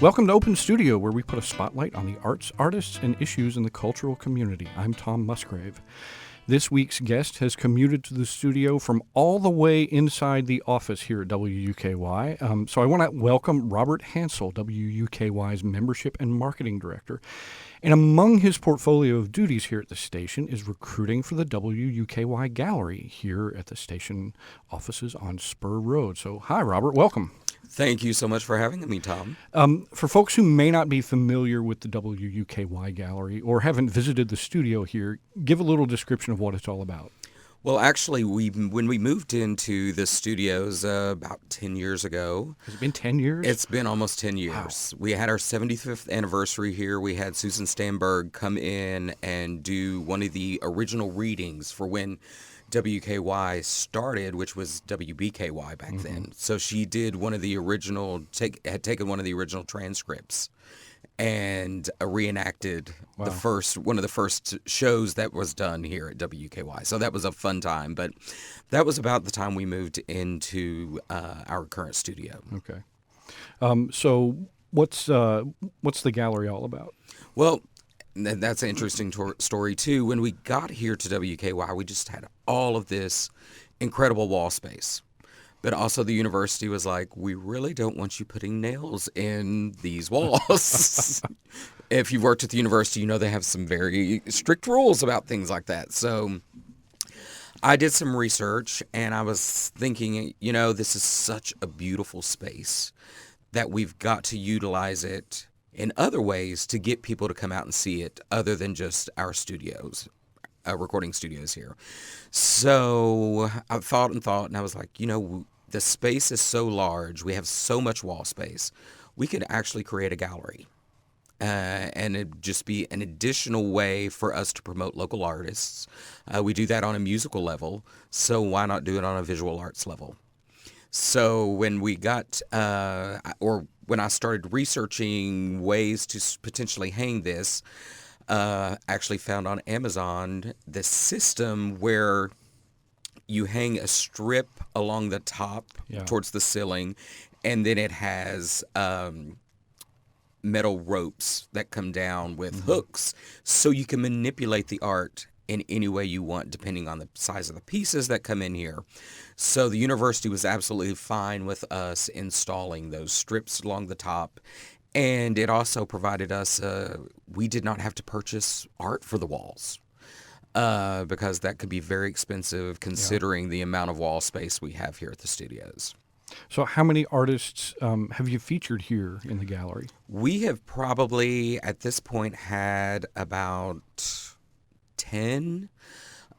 Welcome to Open Studio, where we put a spotlight on the arts, artists, and issues in the cultural community. I'm Tom Musgrave. This week's guest has commuted to the studio from all the way inside the office here at WUKY. So I want to welcome Robert Hansel, WUKY's Membership and Marketing Director. And among his portfolio of duties here at the station is recruiting for the WUKY Gallery here at the station offices on Spur Road. So hi, Robert. Welcome. Thank you so much for having me, Tom. For folks who may not be familiar with the WUKY Gallery or haven't visited the studio here, give a little description of what it's all about. Well, actually, when we moved into the studios about 10 years ago. Has it been 10 years? It's been almost 10 years. Wow. We had our 75th anniversary here. We had Susan Stamberg come in and do one of the original readings for when WKY started, which was WBKY back then. So she did one of the original, had taken one of the original transcripts and reenacted one of the first shows that was done here at WKY. So that was a fun time, but that was about the time we moved into our current studio. Okay. So what's the gallery all about? Well, that's an interesting story, too. When we got here to WKY, we just had all of this incredible wall space. But also the university was like, we really don't want you putting nails in these walls. If you've worked at the university, you know they have some very strict rules about things like that. So I did some research, and I was thinking, this is such a beautiful space that we've got to utilize it in other ways to get people to come out and see it other than just our studios, recording studios here. So I thought, and I was like, the space is so large. We have so much wall space. We could actually create a gallery. And it'd just be an additional way for us to promote local artists. We do that on a musical level, so why not do it on a visual arts level? So when we got, when I started researching ways to potentially hang this, actually found on Amazon this system where you hang a strip along the top towards the ceiling, and then it has metal ropes that come down with hooks, so you can manipulate the art in any way you want, depending on the size of the pieces that come in here. So the university was absolutely fine with us installing those strips along the top. And it also provided us, we did not have to purchase art for the walls because that could be very expensive considering the amount of wall space we have here at the studios. So how many artists have you featured here in the gallery? We have probably, at this point, had about 10.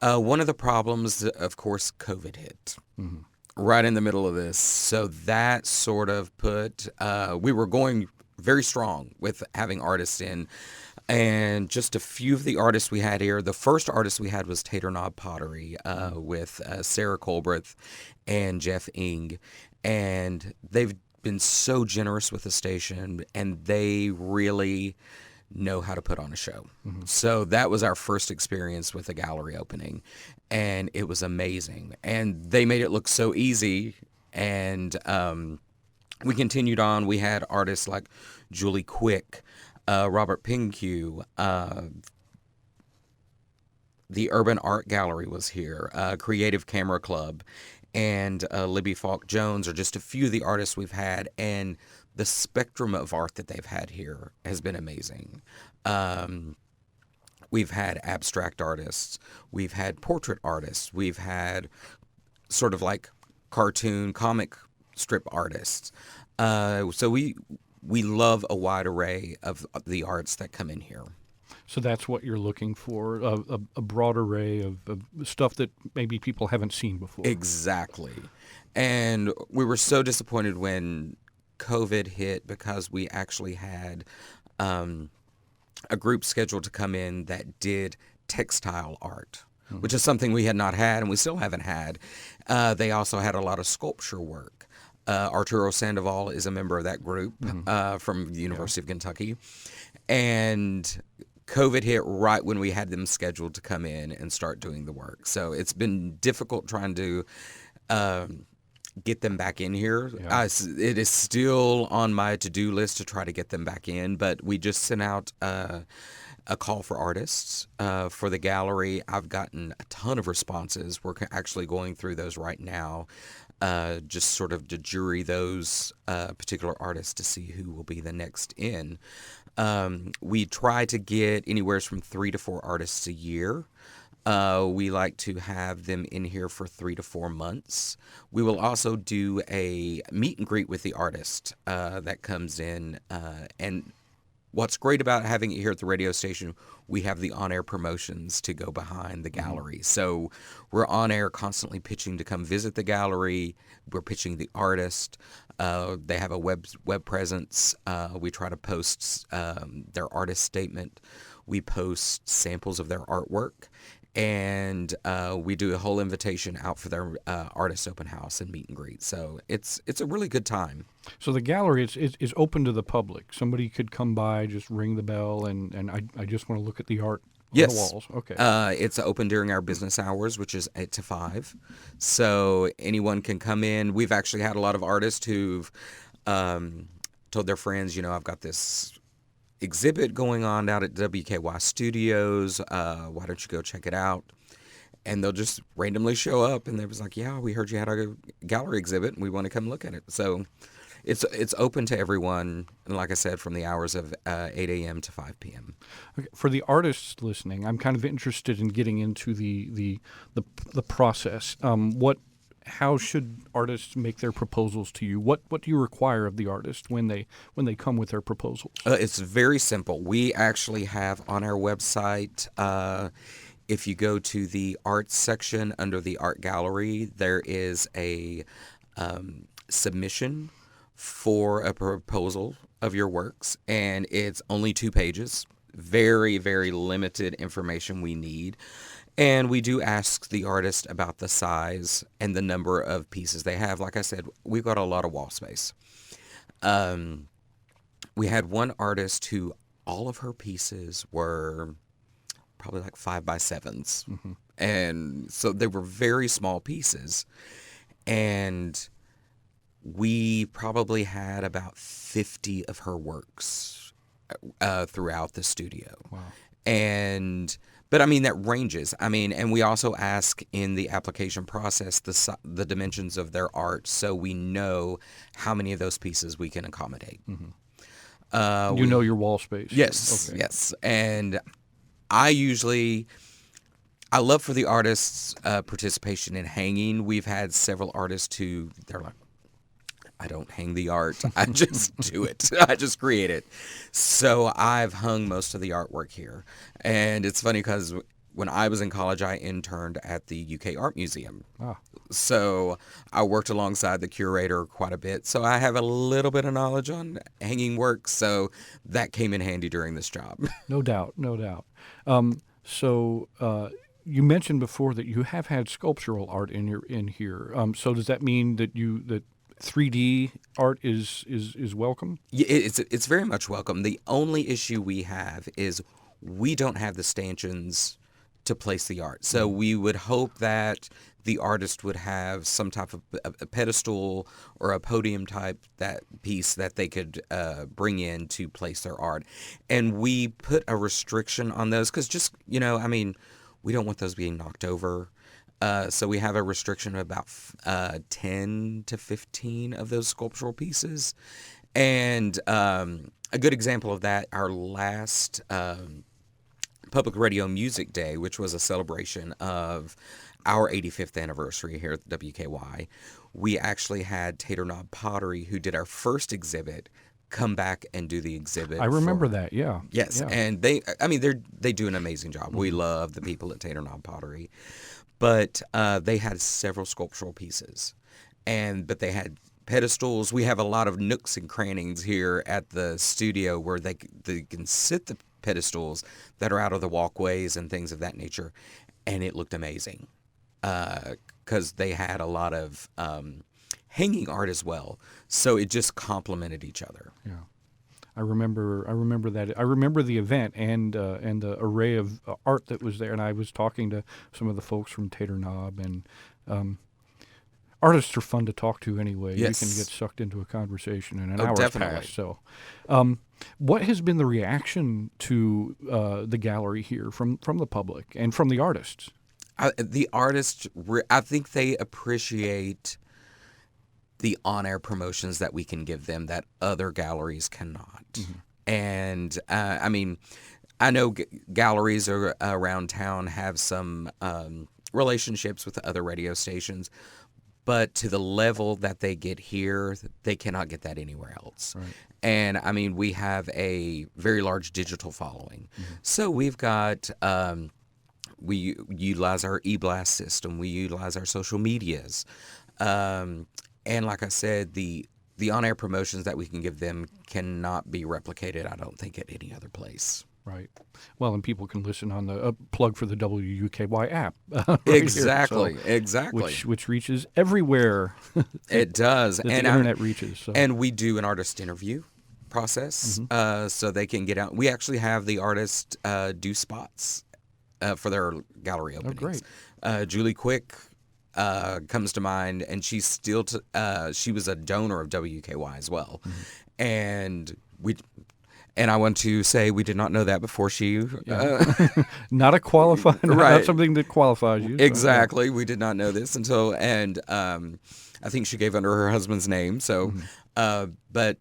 One of the problems, of course, COVID hit right in the middle of this. So that sort of put, we were going very strong with having artists in. And just a few of the artists we had here, the first artist we had was Tater Knob Pottery with Sarah Colbreth and Jeff Ing. And they've been so generous with the station, and they really know how to put on a show. So that was our first experience with a gallery opening, and it was amazing. And they made it look so easy, and we continued on. We had artists like Julie Quick, Robert Pingue, the Urban Art Gallery was here, Creative Camera Club, and Libby Falk Jones are just a few of the artists we've had, and the spectrum of art that they've had here has been amazing. We've had abstract artists, we've had portrait artists, we've had sort of like cartoon comic strip artists. So we love a wide array of the arts that come in here. So that's what you're looking for, a broad array of stuff that maybe people haven't seen before. Exactly. And we were so disappointed when COVID hit because we actually had a group scheduled to come in that did textile art, which is something we had not had and we still haven't had. They also had a lot of sculpture work. Arturo Sandoval is a member of that group from the University of Kentucky. And COVID hit right when we had them scheduled to come in and start doing the work. So it's been difficult trying to get them back in here. Yeah. It is still on my to-do list to try to get them back in, but we just sent out a call for artists for the gallery. I've gotten a ton of responses. We're actually going through those right now, just sort of to jury those particular artists to see who will be the next in. We try to get anywhere from 3 to 4 artists a year. We like to have them in here for 3 to 4 months. We will also do a meet and greet with the artist that comes in. And what's great about having it here at the radio station, we have the on-air promotions to go behind the gallery. So we're on air constantly pitching to come visit the gallery. We're pitching the artist. They have a web presence. We try to post their artist statement. We post samples of their artwork. And we do a whole invitation out for their artist open house and meet and greet. So it's a really good time. So the gallery is open to the public. Somebody could come by, just ring the bell, and I just want to look at the art on Yes. the walls. Okay. It's open during our business hours, which is 8 to 5. So anyone can come in. We've actually had a lot of artists who've told their friends, I've got this exhibit going on out at WKY Studios. Why don't you go check it out? And they'll just randomly show up, and they was like, "Yeah, we heard you had a gallery exhibit, and we want to come look at it." So it's open to everyone, and like I said, from the hours of 8 a.m. to 5 p.m. Okay. For the artists listening, I'm kind of interested in getting into the process. How should artists make their proposals to you? What do you require of the artist when they come with their proposals? It's very simple. We actually have on our website, if you go to the arts section under the art gallery, there is a submission for a proposal of your works, and it's only 2 pages. Very, very limited information we need. And we do ask the artist about the size and the number of pieces they have. Like I said, we've got a lot of wall space. We had one artist who all of her pieces were probably like 5x7s. Mm-hmm. And so they were very small pieces. And we probably had about 50 of her works throughout the studio. Wow. But I mean, that ranges. I mean, and we also ask in the application process the dimensions of their art, so we know how many of those pieces we can accommodate. Mm-hmm. You know your wall space. Yes, okay. Yes. And I love for the artists' participation in hanging. We've had several artists who, they're like, I don't hang the art. I just do it. I just create it. So I've hung most of the artwork here. And it's funny because when I was in college, I interned at the UK Art Museum. Ah. So I worked alongside the curator quite a bit. So I have a little bit of knowledge on hanging work. So that came in handy during this job. No doubt. So you mentioned before that you have had sculptural art in here. So does that mean that 3D art is welcome? Yeah, it's very much welcome. The only issue we have is we don't have the stanchions to place the art. So we would hope that the artist would have some type of a pedestal or a podium type that piece that they could bring in to place their art. And we put a restriction on those because we don't want those being knocked over. So we have a restriction of about 10 to 15 of those sculptural pieces. And a good example of that, our last Public Radio Music Day, which was a celebration of our 85th anniversary here at WKY, we actually had Tater Knob Pottery, who did our first exhibit, come back and do the exhibit. I remember that, yeah. Yes, yeah. And they do an amazing job. We love the people at Tater Knob Pottery. But they had several sculptural pieces, but they had pedestals. We have a lot of nooks and crannies here at the studio where they can sit the pedestals that are out of the walkways and things of that nature, and it looked amazing because they had a lot of hanging art as well. So it just complemented each other. Yeah. I remember that. I remember the event and the array of art that was there. And I was talking to some of the folks from Tater Knob, and Artists are fun to talk to anyway. Yes. You can get sucked into a conversation and an Oh, hour's definitely. passed. So, what has been the reaction to the gallery here from the public and from the artists? The artists, I think they appreciate the on-air promotions that we can give them that other galleries cannot. And I mean, I know galleries around town have some relationships with other radio stations, but to the level that they get here, they cannot get that anywhere else. Right. And I mean, we have a very large digital following. So we've got, we utilize our e-blast system, we utilize our social medias. And like I said, the on-air promotions that we can give them cannot be replicated, I don't think, at any other place. Right. Well, and people can listen on the plug for the WUKY app. Right Exactly, here, so, exactly. Which reaches everywhere. It does. That the And internet reaches. So. And we do an artist interview process, so they can get out. We actually have the artist do spots for their gallery openings. Great. Julie Quick comes to mind, and she's still she was a donor of WKY as well, and I want to say we did not know that before she. Not a qualified, Right. not something that qualifies you. So, Exactly, we did not know this until, and I think she gave under her husband's name. So, but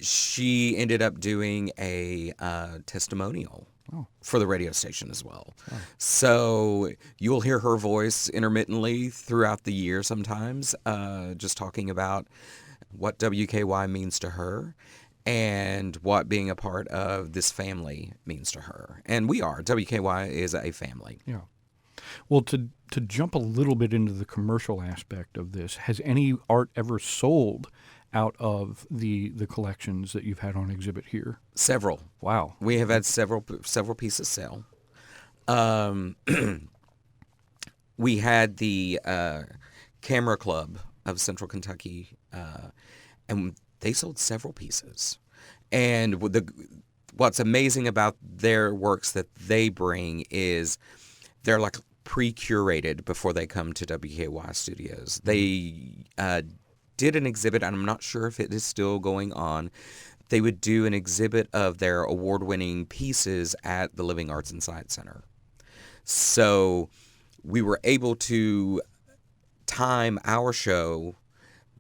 she ended up doing a testimonial for the radio station as well. So you'll hear her voice intermittently throughout the year sometimes, just talking about what WKY means to her and what being a part of this family means to her. And we are. WKY is a family. Yeah. Well, to jump a little bit into the commercial aspect of this, has any art ever sold out of the collections that you've had on exhibit here? Several. Wow. We have had several pieces sell. We had the Camera Club of Central Kentucky, and they sold several pieces. And what's amazing about their works that they bring is they're like pre-curated before they come to WKY Studios. They did an exhibit, and I'm not sure if it is still going on. They would do an exhibit of their award-winning pieces at the Living Arts and Science Center. So we were able to time our show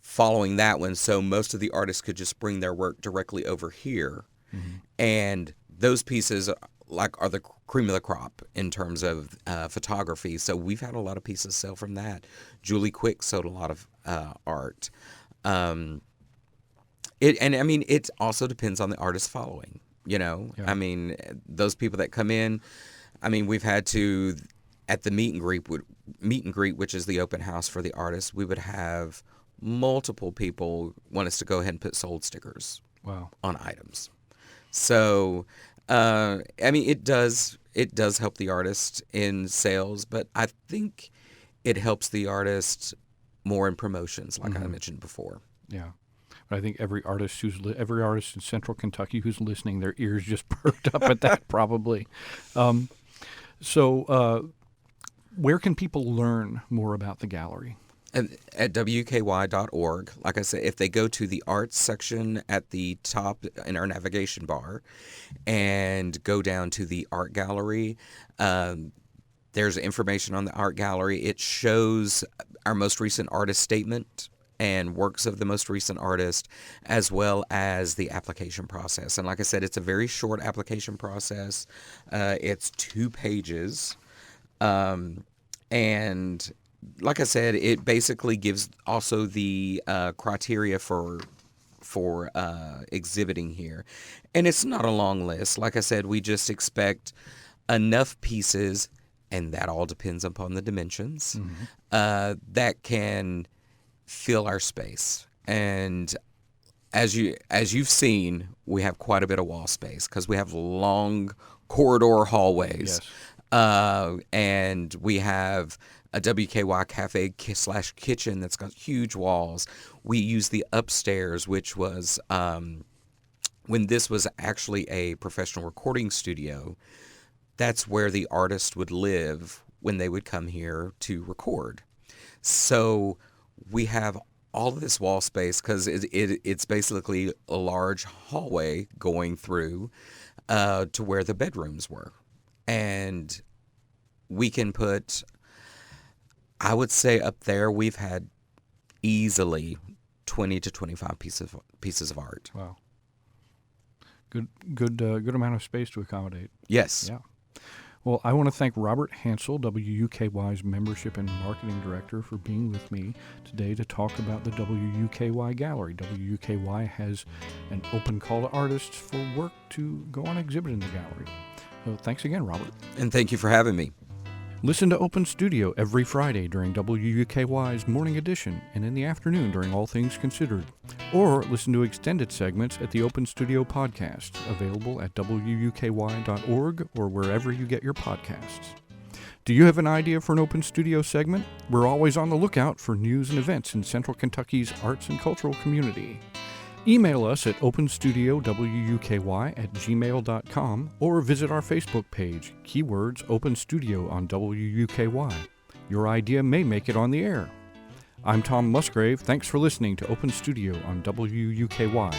following that one, so most of the artists could just bring their work directly over here. And those pieces are the cream of the crop in terms of photography. So we've had a lot of pieces sell from that. Julie Quick sold a lot of art. It also depends on the artist following. Yeah. I mean, those people that come in. I mean, we've had to at the meet and greet, which is the open house for the artists. We would have multiple people want us to go ahead and put sold stickers on items. So, it does help the artist in sales, but I think it helps the artist more in promotions, like I mentioned before. Yeah. But I think every artist in Central Kentucky who's listening, their ears just perked up at that probably. So where can people learn more about the gallery? At WKY.org. Like I said, if they go to the arts section at the top in our navigation bar and go down to the art gallery, there's information on the art gallery. It shows our most recent artist statement and works of the most recent artist, as well as the application process. And like I said, it's a very short application process. It's 2 pages. And like I said, it basically gives also the criteria for exhibiting here. And it's not a long list. Like I said, we just expect enough pieces, and that all depends upon the dimensions, that can fill our space. And as you've seen, we have quite a bit of wall space because we have long corridor hallways. Yes. And we have a WKY cafe / kitchen that's got huge walls. We use the upstairs, which was when this was actually a professional recording studio. That's where the artist would live when they would come here to record. So we have all of this wall space because it's basically a large hallway going through to where the bedrooms were. And we can put, I would say up there, we've had easily 20 to 25 pieces of art. Wow. Good amount of space to accommodate. Yes. Yeah. Well, I want to thank Robert Hansel, WUKY's Membership and Marketing Director, for being with me today to talk about the WUKY Gallery. WUKY has an open call to artists for work to go on exhibit in the gallery. So thanks again, Robert. And thank you for having me. Listen to Open Studio every Friday during WUKY's Morning Edition and in the afternoon during All Things Considered. Or listen to extended segments at the Open Studio Podcast, available at WUKY.org or wherever you get your podcasts. Do you have an idea for an Open Studio segment? We're always on the lookout for news and events in Central Kentucky's arts and cultural community. Email us at openstudiowuky@gmail.com or visit our Facebook page, keywords Open Studio on WUKY. Your idea may make it on the air. I'm Tom Musgrave. Thanks for listening to Open Studio on WUKY.